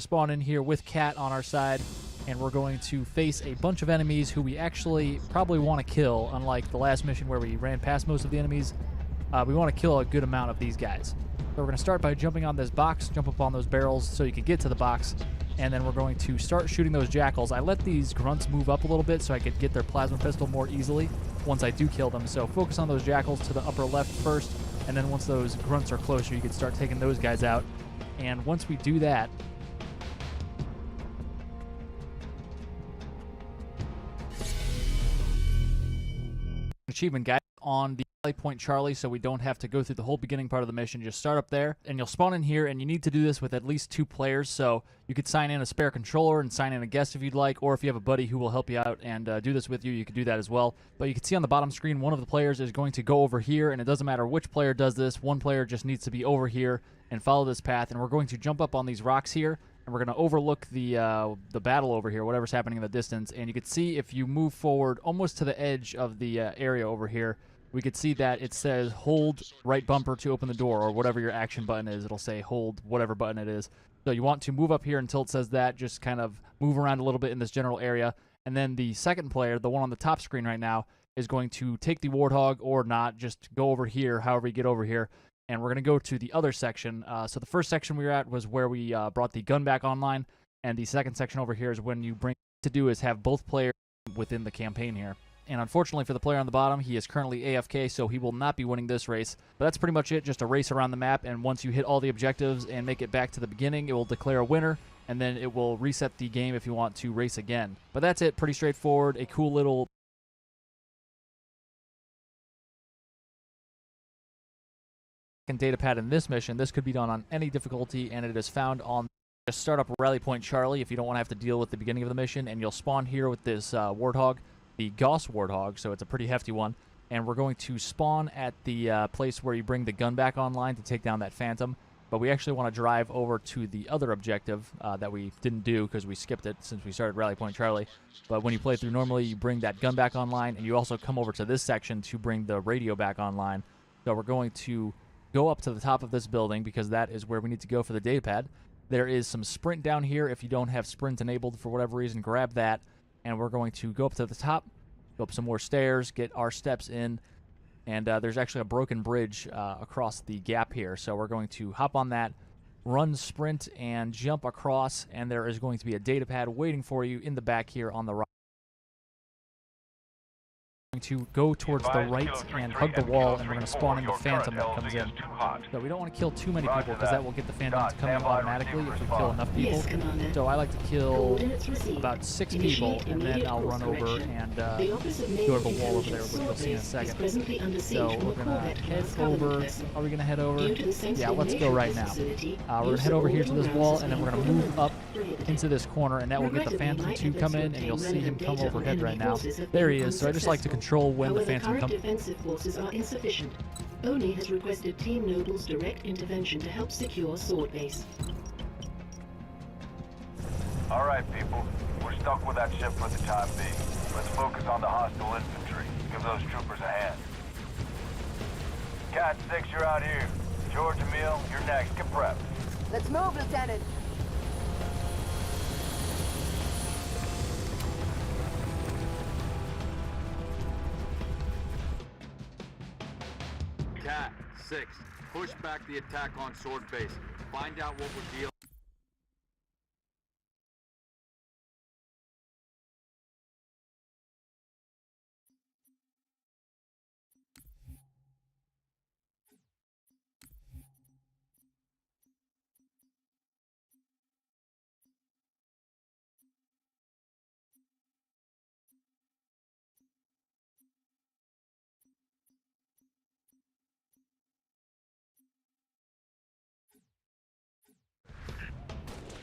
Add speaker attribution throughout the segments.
Speaker 1: Spawn in here with Cat on our side, and we're going to face a bunch of enemies who we actually probably want to kill. Unlike the last mission where we ran past most of the enemies, we want to kill a good amount of these guys. So we're going to start by jumping on this box, jump up on those barrels so you can get to the box, and then we're going to start shooting those jackals. I let these grunts move up a little bit so I could get their plasma pistol more easily once I do kill them. So focus on those jackals to the upper left first, and then once those grunts are closer, you can start taking those guys out. And once we do that, achievement guide on the Rally Point Charlie, so we don't have to go through the whole beginning part of the mission. Just start up there and you'll spawn in here, and you need to do this with at least 2 players. So you could sign in a spare controller and sign in a guest if you'd like, or if you have a buddy who will help you out and do this with you, you could do that as well. But you can see on the bottom screen, one of the players is going to go over here, and it doesn't matter which player does this. One player just needs to be over here and follow this path, and we're going to jump up on these rocks here, and we're going to overlook the battle over here, whatever's happening in the distance. And you can see if you move forward almost to the edge of the area over here, we could see that it says hold right bumper to open the door, or whatever your action button is. It'll say hold whatever button it is. So you want to move up here until it says that. Just kind of move around a little bit in this general area. And then the second player, the one on the top screen right now, is going to take the Warthog or not. Just go over here, however you get over here. And we're going to go to the other section. So the first section we were at was where we brought the gun back online. And the second section over here is when you bring to do is have both players within the campaign here. And unfortunately for the player on the bottom, he is currently AFK, so he will not be winning this race. But that's pretty much it, just a race around the map, and once you hit all the objectives and make it back to the beginning, it will declare a winner, and then it will reset the game if you want to race again. But that's it, pretty straightforward, a cool little data pad in this mission. This could be done on any difficulty, and it is found on just start up Rally Point Charlie if you don't want to have to deal with the beginning of the mission, and you'll spawn here with this Warthog. The Gauss Warthog, so it's a pretty hefty one, and we're going to spawn at the place where you bring the gun back online to take down that Phantom. But we actually want to drive over to the other objective that we didn't do because we skipped it since we started Rally Point Charlie. But when you play through normally, you bring that gun back online, and you also come over to this section to bring the radio back online. So we're going to go up to the top of this building because that is where we need to go for the datapad. There is some sprint down here. If you don't have sprint enabled for whatever reason, grab that. And we're going to go up to the top, go up some more stairs, get our steps in, and there's actually a broken bridge across the gap here. So we're going to hop on that, run sprint, and jump across, and there is going to be a data pad waiting for you in the back here on the right. To go towards the right and hug the wall, and we're going to spawn in the Phantom that comes in. So we don't want to kill too many people because that will get the Phantom to come in automatically if we kill enough people. So I like to kill about 6 people, and then I'll run over and go to the wall over there, which we'll see in a second. So we're going to head over. Are we going to head over? Yeah, let's go right now. We're going to head over here to this wall, and then we're going to move up into this corner, and that will get the Phantom to come in, and you'll see him come overhead right now. There he is. So I just like to control when the Phantom comes.
Speaker 2: Defensive forces are insufficient. Oni has requested Team Noble's direct intervention to help secure Sword Base.
Speaker 3: All right, people. We're stuck with that ship for the time being. Let's focus on the hostile infantry. Give those troopers a hand. Cat 6, you're out here. George, Emil, you're next. Get prepped.
Speaker 4: Let's move, Lieutenant.
Speaker 5: Cat 6, push back the attack on Sword Base. Find out what we're dealing.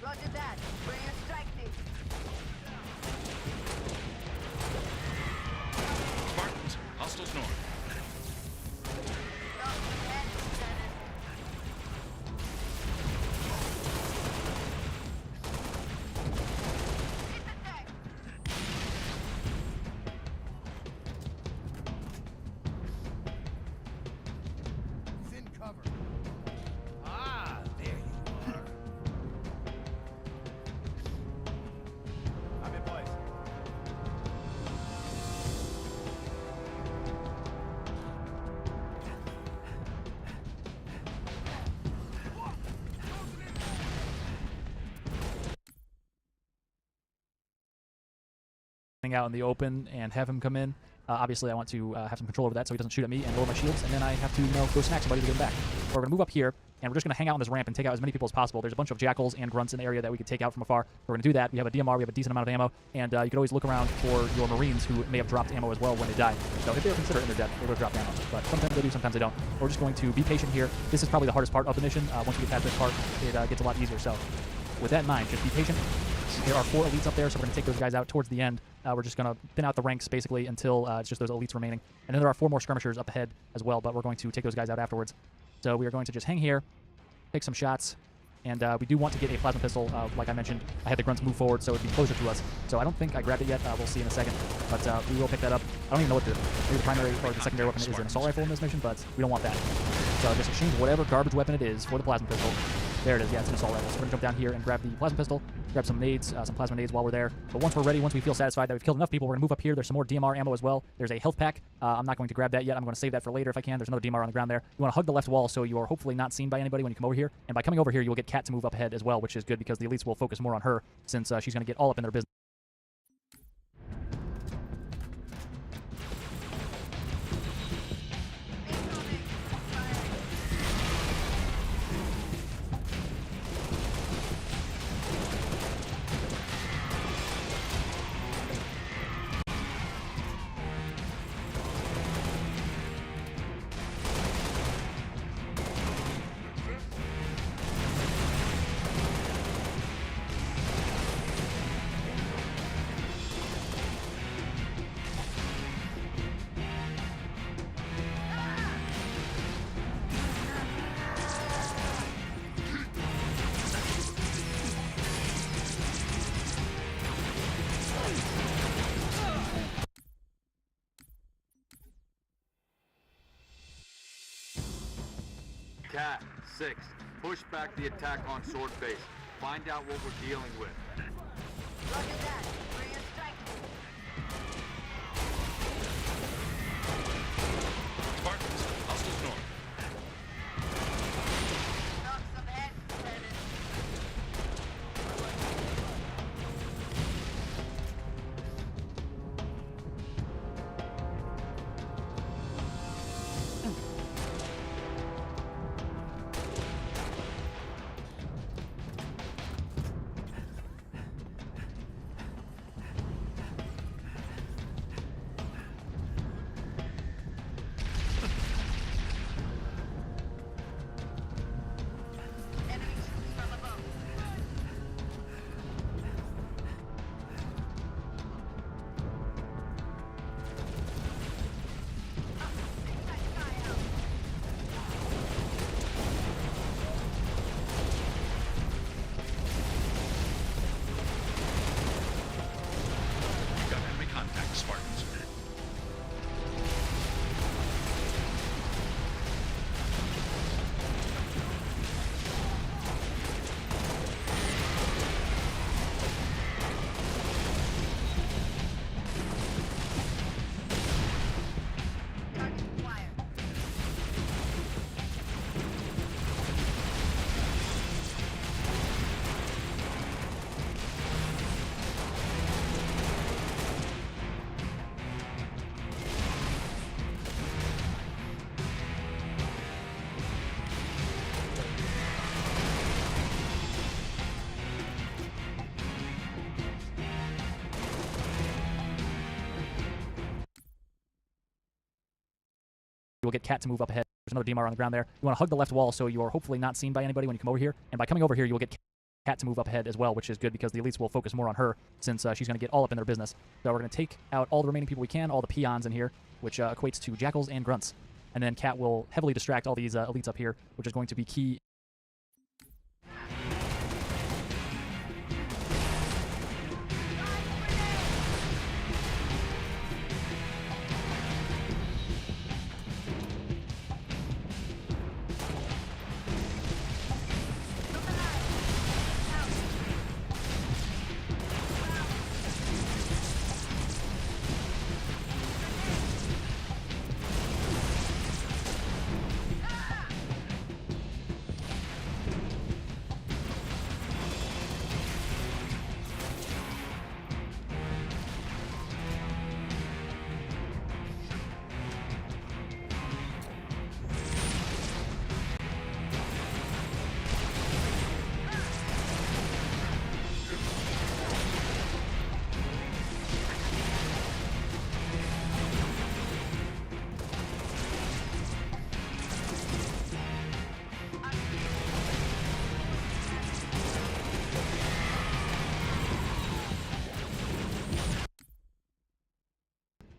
Speaker 4: Roger that. Bring a strike team.
Speaker 6: Spartans, hostiles north.
Speaker 1: getting out in the open and have him come in. Obviously, I want to have some control over that so he doesn't shoot at me and lower my shields, and then I have to, go smack somebody to get him back. So we're going to move up here, and we're just going to hang out on this ramp and take out as many people as possible. There's a bunch of jackals and grunts in the area that we could take out from afar. We're going to do that. We have a DMR, we have a decent amount of ammo, and you can always look around for your Marines who may have dropped ammo as well when they die. So if they're considerate in their death, they will drop ammo. But sometimes they do, sometimes they don't. We're just going to be patient here. This is probably the hardest part of the mission. Once we get past this part, it gets a lot easier. So with that in mind, just be patient. There are 4 elites up there, so we're going to take those guys out towards the end. We're just going to thin out the ranks, basically, until it's just those elites remaining. And then there are 4 more skirmishers up ahead as well, but we're going to take those guys out afterwards. So we are going to just hang here, take some shots, and we do want to get a plasma pistol. Like I mentioned, I had the grunts move forward, so it would be closer to us. So I don't think I grabbed it yet. We'll see in a second, but we will pick that up. I don't even know what maybe the primary or the secondary weapon is an assault rifle in this mission, but we don't want that. So just exchange whatever garbage weapon it is for the plasma pistol. There it is. Yeah, it's an assault rifle. So we're going to jump down here and grab the plasma pistol, grab some nades, some plasma nades while we're there. But once we're ready, once we feel satisfied that we've killed enough people, we're going to move up here. There's some more DMR ammo as well. There's a health pack. I'm not going to grab that yet. I'm going to save that for later if I can. There's another DMR on the ground there. You want to hug the left wall so you are hopefully not seen by anybody when you come over here. And by coming over here, you will get Kat to move up ahead as well, which is good because the elites will focus more on her since she's going to get all up in their business.
Speaker 5: Cat 6, push back the attack on Sword Base. Find out what we're dealing with.
Speaker 4: Roger that. Bring a strike team.
Speaker 6: Spartans, hostiles north.
Speaker 4: Knock some heads, Lieutenant. Enemy shooting from above. Take that guy out.
Speaker 6: You've got enemy contact, Spartans.
Speaker 4: Target acquired.
Speaker 1: You will get Kat to move up ahead. There's another DMR on the ground there. You want to hug the left wall so you are hopefully not seen by anybody when you come over here. And by coming over here, you will get Kat to move up ahead as well, which is good because the elites will focus more on her since she's going to get all up in their business. So we're going to take out all the remaining people we can, all the peons in here, which equates to jackals and grunts. And then Kat will heavily distract all these elites up here, which is going to be key.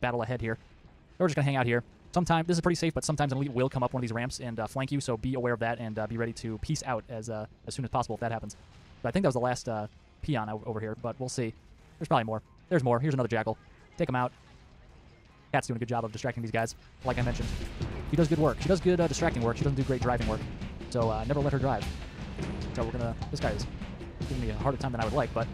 Speaker 1: battle ahead here. We're just going to hang out here. Sometimes, this is pretty safe, but sometimes an elite will come up one of these ramps and flank you, so be aware of that and be ready to peace out as soon as possible if that happens. But I think that was the last peon over here, but we'll see. There's probably more. There's more. Here's another jackal. Take him out. Cat's doing a good job of distracting these guys, like I mentioned. She does good work. She does good distracting work. She doesn't do great driving work. So never let her drive. So we're going to... This guy is giving me a harder time than I would like, but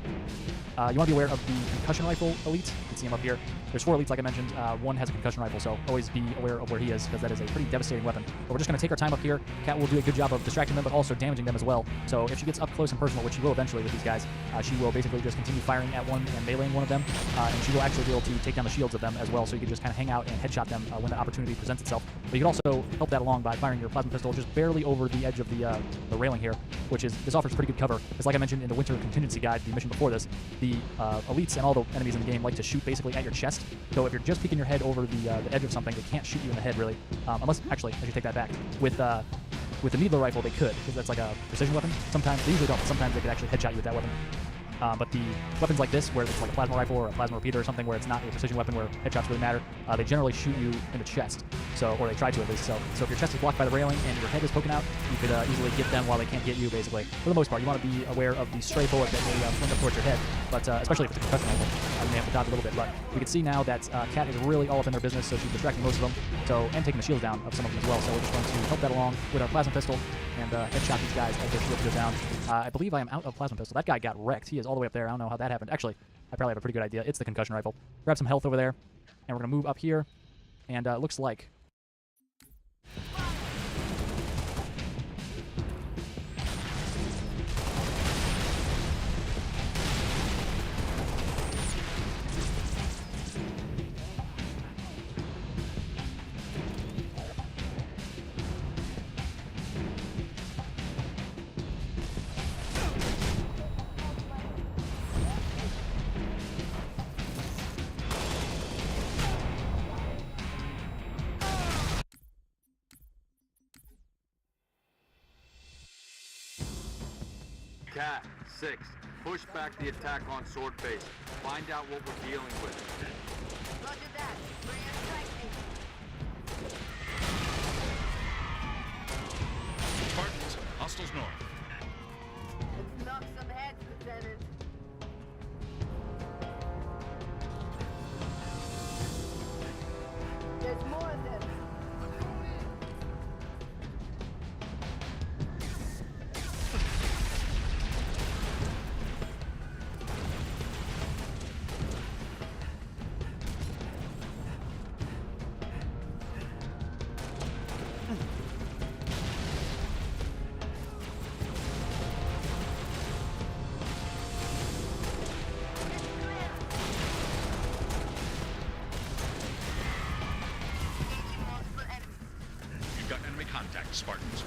Speaker 1: you want to be aware of the concussion rifle elite. You can see him up here. There's 4 elites, like I mentioned. One has a concussion rifle, so always be aware of where he is, because that is a pretty devastating weapon. But we're just going to take our time up here. Cat will do a good job of distracting them, but also damaging them as well. So if she gets up close and personal, which she will eventually with these guys, she will basically just continue firing at one and meleeing one of them, and she will actually be able to take down the shields of them as well, so you can just kind of hang out and headshot them when the opportunity presents itself. But you can also help that along by firing your plasma pistol just barely over the edge of the railing here, this offers pretty good cover. Because like I mentioned in the Winter Contingency Guide, the mission before this, the elites and all the enemies in the game like to shoot basically at your chest. So if you're just peeking your head over the edge of something, they can't shoot you in the head really. Unless, actually, I should take that back. With the needler rifle, they could, because that's like a precision weapon. Sometimes, they usually don't, but sometimes they could actually headshot you with that weapon. But the weapons like this, where it's like a plasma rifle or a plasma repeater or something where it's not a precision weapon where headshots really matter, they generally shoot you in the chest. So, or they try to at least. So if your chest is blocked by the railing and your head is poking out, you could easily get them while they can't get you, basically. For the most part, you want to be aware of the stray bullet that may fling up towards your head, but especially if it's a concussion rifle. You may have to dodge a little bit, but we can see now that Cat is really all up in their business, so she's distracting most of them, and taking the shields down of some of them as well. So we're just going to help that along with our plasma pistol and headshot these guys as their shields go down. I believe I am out of plasma pistol. That guy got wrecked. He is all the way up there. I don't know how that happened. Actually, I probably have a pretty good idea. It's the concussion rifle. Grab some health over there, and we're going to move up here, and it looks like...
Speaker 5: Cat 6, push back the attack on sword base. Find out what we're dealing with.
Speaker 4: Roger that. Bring your strike team.
Speaker 6: Spartans, hostiles north.
Speaker 4: Let's knock some heads, Lieutenant. There's more of them.
Speaker 6: You've got enemy contact, Spartans.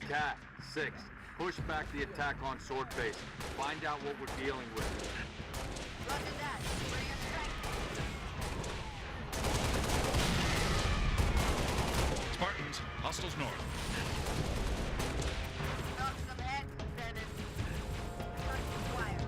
Speaker 5: Cat 6, push back the attack on sword base. Find out what we're dealing with.
Speaker 4: Roger that. Bring your strike team.
Speaker 6: Spartans, hostiles north.
Speaker 4: Knock some heads, Lieutenant. Touch the wire.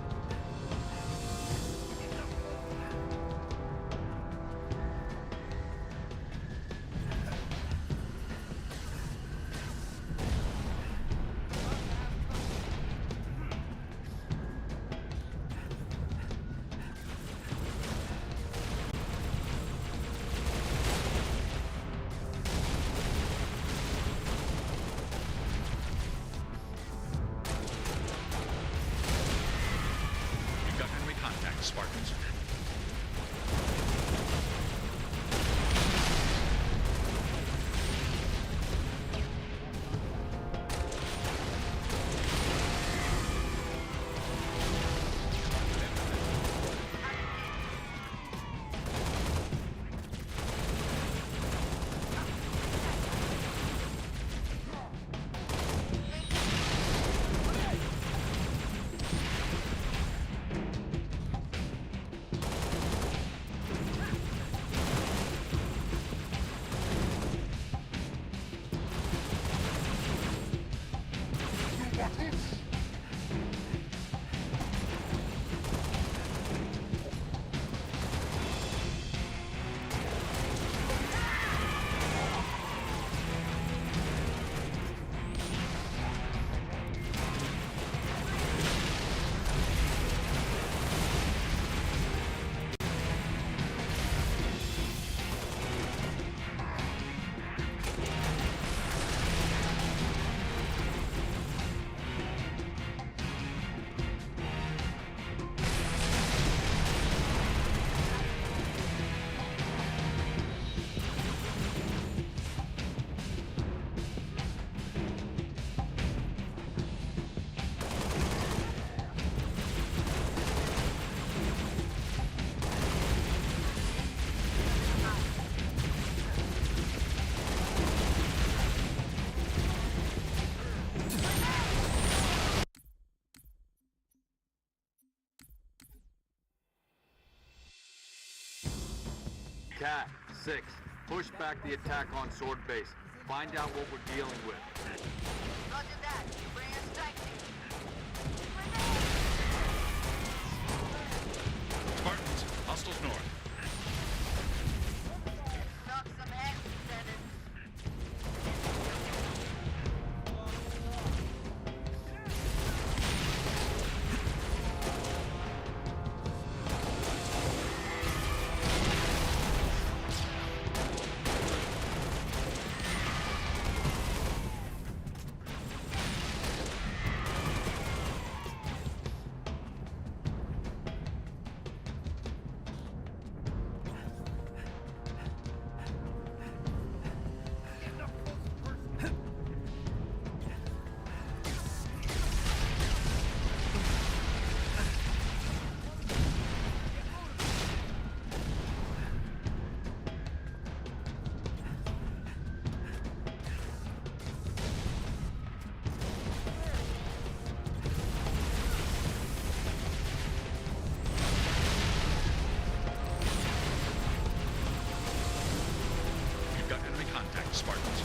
Speaker 6: You've got enemy contact, Spartans.
Speaker 5: Cat 6, push back the attack on Sword Base. Find out what we're dealing with.
Speaker 4: Roger that. Bring in strike team.
Speaker 6: Spartans, hostiles north.
Speaker 4: Knock some heads, Lieutenant.
Speaker 6: You've got enemy contact, Spartans.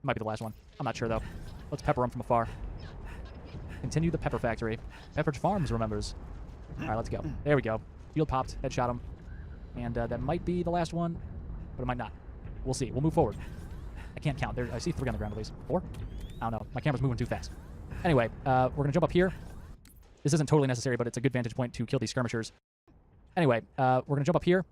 Speaker 1: Might be the last one. I'm not sure, though. Let's pepper them from afar. Continue the pepper factory. Pepperidge Farms remembers. All right, let's go. There we go. Field popped. Headshot him. And that might be the last one, but it might not. We'll see. We'll move forward. I can't count. I see 3 on the ground at least. 4? I don't know. My camera's moving too fast. Anyway, we're going to jump up here. This isn't totally necessary, but it's a good vantage point to kill these skirmishers. Anyway, we're going to jump up here.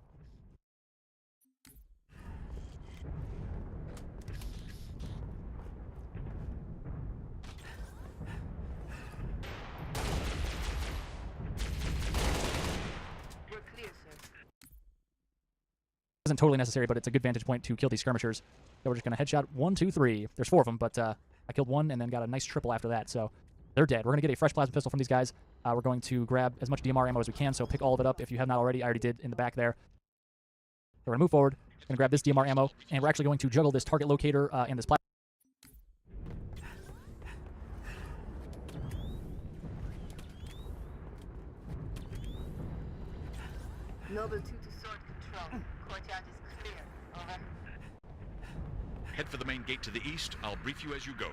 Speaker 4: We're clear, sir.
Speaker 1: Isn't totally necessary, but it's a good vantage point to kill these skirmishers. So we're just going to headshot 1, 2, 3. There's 4 of them, but I killed 1 and then got a nice triple after that, so they're dead. We're going to get a fresh plasma pistol from these guys. We're going to grab as much DMR ammo as we can, so pick all of it up if you have not already. I already did in the back there. We're going to move forward. Going to grab this DMR ammo, and we're actually going to juggle this target locator and this plasma.
Speaker 4: Noble 2 to sword control. Courtyard is clear. Over.
Speaker 6: Head for the main gate to the east. I'll brief you as you go.